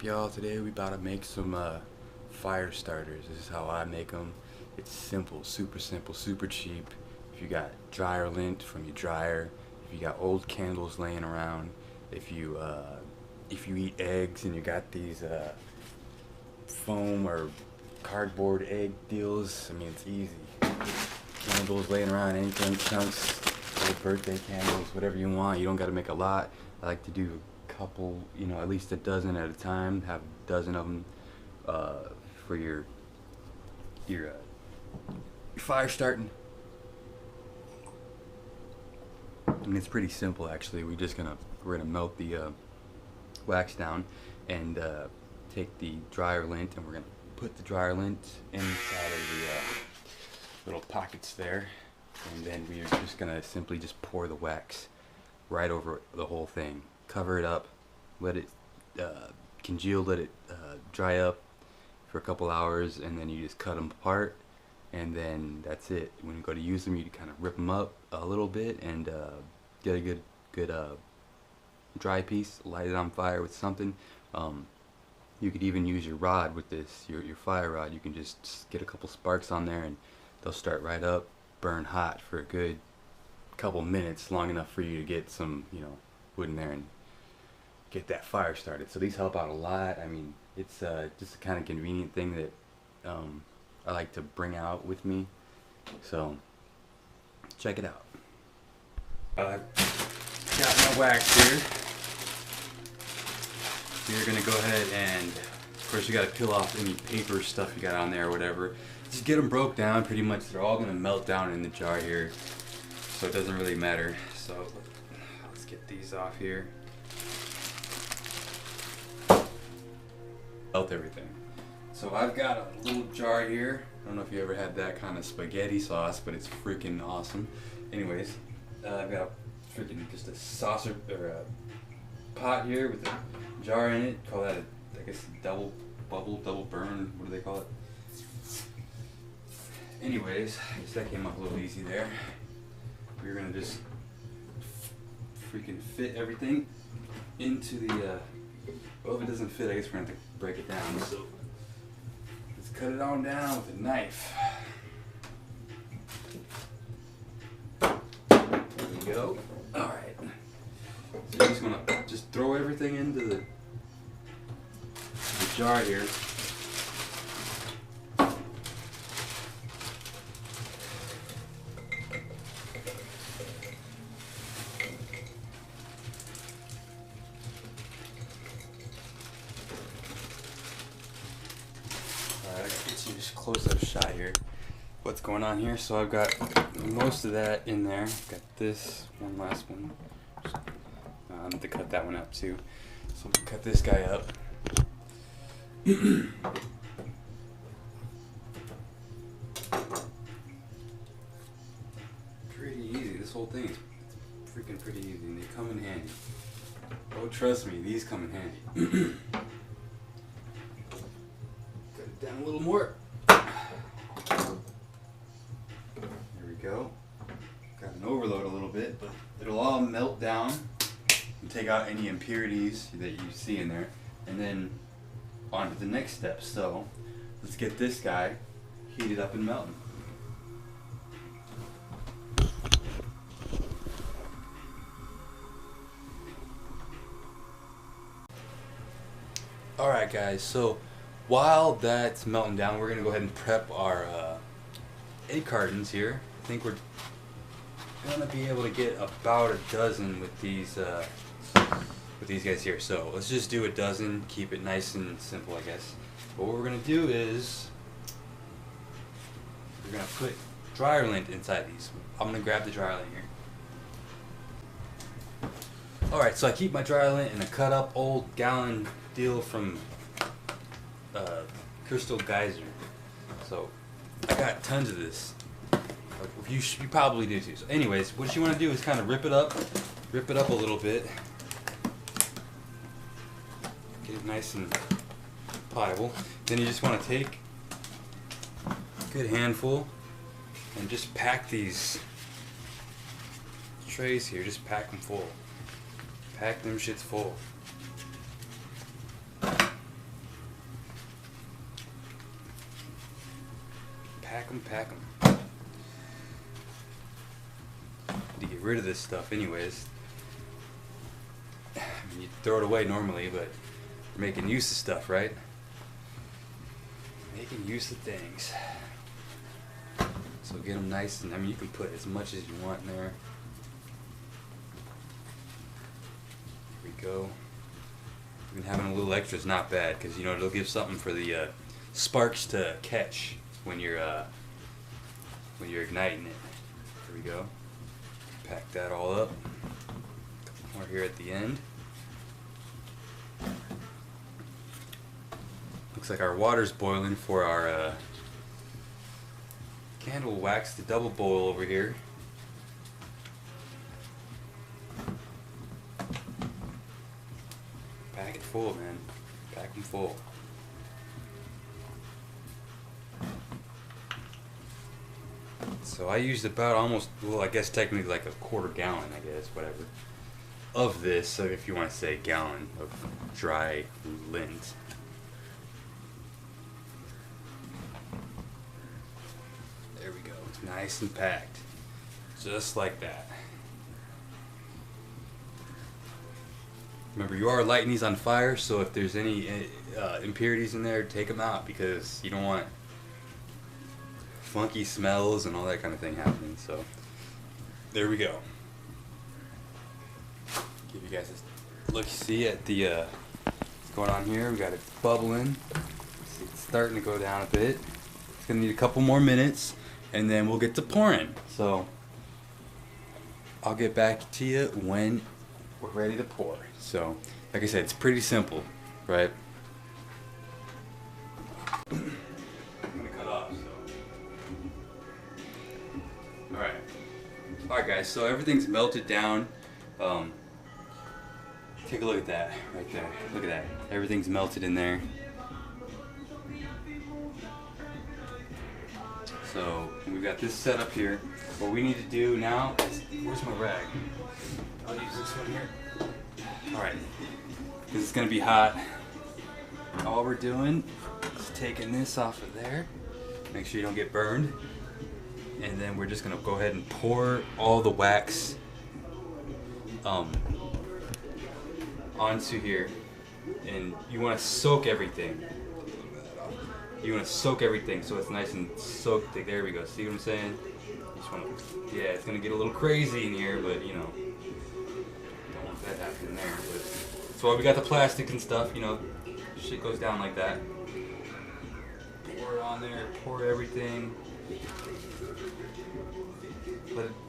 y'all? Today we about to make some fire starters. This is how I make them. It's simple, super cheap. If you got dryer lint from your dryer, if you got old candles laying around, if you eat eggs and you got these foam or cardboard egg deals, I mean it's easy. Candles laying around, anything, chunks, old birthday candles, whatever you want. You don't got to make a lot. I like to do couple, at least a dozen at a time. Have a dozen of them for your fire starting. And it's pretty simple actually. We're gonna melt the wax down and take the dryer lint, and we're gonna put the dryer lint inside of the little pockets there, and then we're just gonna simply just pour the wax right over the whole thing. Cover it up, let it congeal, let it dry up for a couple hours, and then you just cut them apart, and then that's it. When you go to use them, you kind of rip them up a little bit and get a good dry piece, light it on fire with something. You could even use your rod with this, your fire rod. You can just get a couple sparks on there and they'll start right up, burn hot for a good couple minutes, long enough for you to get some wood in there and get that fire started. So these help out a lot. I mean, it's just a kind of convenient thing that I like to bring out with me. So check it out. I've got my wax here. So you're gonna go ahead and, of course, you gotta peel off any paper stuff you got on there or whatever. Just get them broke down. Pretty much they're all gonna melt down in the jar here, so it doesn't really matter. So let's get these off here. Melt everything. So I've got a little jar here. I don't know if you ever had that kind of spaghetti sauce, but it's freaking awesome. Anyways, I've got a freaking just a saucer or a pot here with a jar in it. Call that I guess double bubble, double burn. What do they call it? Anyways, I guess that came up a little easy there. We're gonna just freaking fit everything into the. Well, if it doesn't fit, I guess we're gonna have to break it down. So let's cut it on down with a knife. There we go. All right. So you're just gonna just throw everything into the jar here. Just close up shot here. What's going on here? So I've got most of that in there. I've got this one last one. I'm going to cut that one up too. So I'm going to cut this guy up. Pretty easy. This whole thing is freaking pretty easy, and they come in handy. Oh, trust me, these come in handy. Cut it down a little more. There we go. Got an overload a little bit, but it'll all melt down and take out any impurities that you see in there, and then on to the next step. So let's get this guy heated up and melting. Alright guys, so while that's melting down, we're going to go ahead and prep our egg cartons here. I think we're going to be able to get about a dozen with these guys here. So let's just do a dozen, keep it nice and simple, I guess. But what we're going to do is we're going to put dryer lint inside these. I'm going to grab the dryer lint here. Alright, so I keep my dryer lint in a cut up old gallon deal from Crystal Geyser. So I got tons of this. You probably do too. So anyways, what you want to do is kind of rip it up a little bit, get it nice and pliable. Then you just want to take a good handful and just pack these trays here. Just pack them full. Pack them shits full. unpack them. To get rid of this stuff anyways. I mean, you throw it away normally, but we're making use of stuff, right? Making use of things. So get them nice, and I mean, you can put as much as you want in there. Here we go. Even having a little extra is not bad, because you know it'll give something for the sparks to catch when you're igniting it. Here we go. Pack that all up. A couple more here at the end. Looks like our water's boiling for our candle wax to double boil over here. Pack it full, man. Pack them full. So I used about almost, well, I guess technically like a quarter gallon, I guess, whatever, of this, so if you want to say gallon of dry lint. There we go. It's nice and packed. Just like that. Remember, you are lighting these on fire, so if there's any impurities in there, take them out, because you don't want funky smells and all that kind of thing happening. So there we go. Give you guys a look, see at the what's going on here. We got it bubbling. See, it's starting to go down a bit. It's gonna need a couple more minutes, and then we'll get to pouring. So I'll get back to you when we're ready to pour. So like I said, it's pretty simple, right? Alright guys, so everything's melted down. Take a look at that right there. Look at that. Everything's melted in there. So we've got this set up here. What we need to do now is, where's my rag? I'll use this one here. Alright, because it's going to be hot. All we're doing is taking this off of there. Make sure you don't get burned. And then we're just gonna go ahead and pour all the wax onto here, and you want to soak everything. You want to soak everything so it's nice and soaked. There we go. See what I'm saying? Just wanna, yeah, it's gonna get a little crazy in here, but you know, don't want that happening there. But that's why we got the plastic and stuff. You know, shit goes down like that. Pour it on there. Pour everything.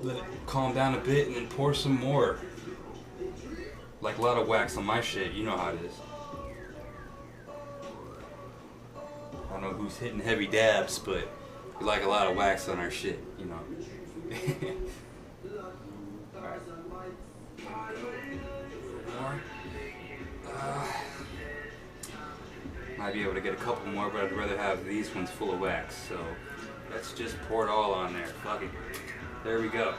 Let it calm down a bit, and then pour some more. Like a lot of wax on my shit, you know how it is. I don't know who's hitting heavy dabs, but we like a lot of wax on our shit, you know. Alright. More. Might be able to get a couple more, but I'd rather have these ones full of wax, so let's just pour it all on there. Fuck it. There we go.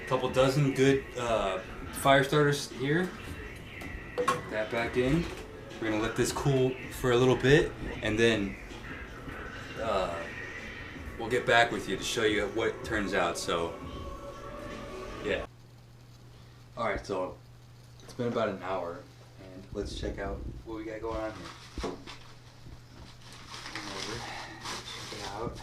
A couple dozen good fire starters here. Put that back in. We're gonna let this cool for a little bit, and then we'll get back with you to show you what it turns out. So, yeah. Alright, so it's been about an hour, and let's check out what we got going on here. Check it out.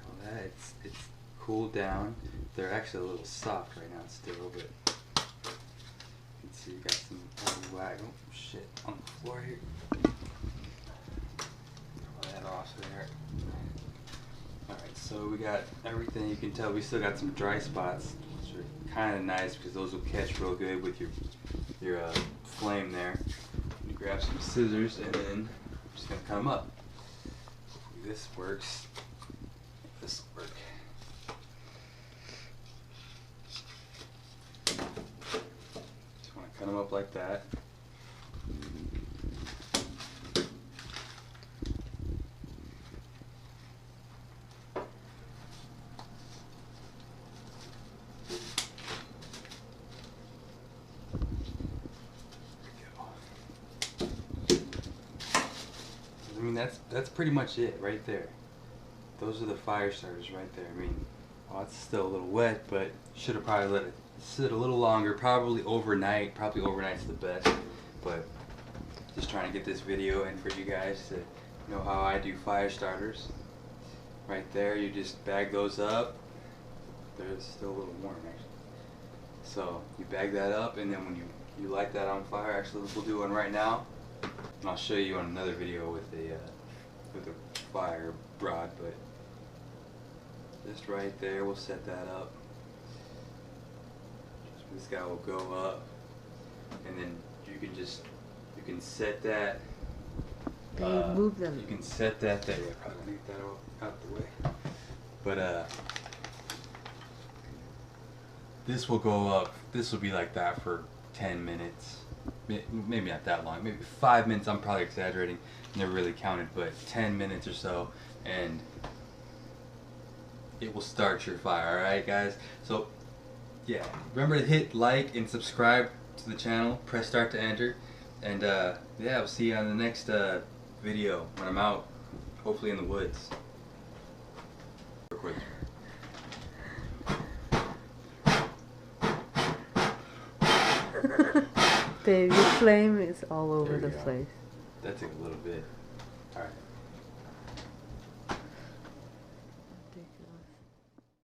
All that, it's cooled down. They're actually a little soft right now still, but you can see you got some wax. Oh shit, on the floor here. Pull that off there. Alright, so we got everything. You can tell we still got some dry spots, which are kind of nice because those will catch real good with your flame there. You grab some scissors, and then I'm just gonna cut them up. Hopefully this works. This will work. Just want to cut them up like that. I mean, that's pretty much it right there. those are the fire starters right there. I mean, oh, it's still a little wet, but should have probably let it sit a little longer. Probably overnight. Probably overnight's the best. But just trying to get this video in for you guys to know how I do fire starters. Right there, you just bag those up. They're still a little warm actually. So you bag that up, and then when you light that on fire, actually we'll do one right now. And I'll show you on another video with a fire rod, but just right there, we'll set that up. This guy will go up, and then you can set that. Move them. You can set that there. Yeah, probably need that out the way. But this will go up. This will be like that for 10 minutes. Maybe not that long. Maybe 5 minutes. I'm probably exaggerating. Never really counted, but 10 minutes or so, and it will start your fire. All right, guys. So yeah, remember to hit like and subscribe to the channel. Press start to enter, and yeah, we'll see you on the next video when I'm out, hopefully in the woods. Baby, your flame is all over There we the go. place. That took a little bit. All right.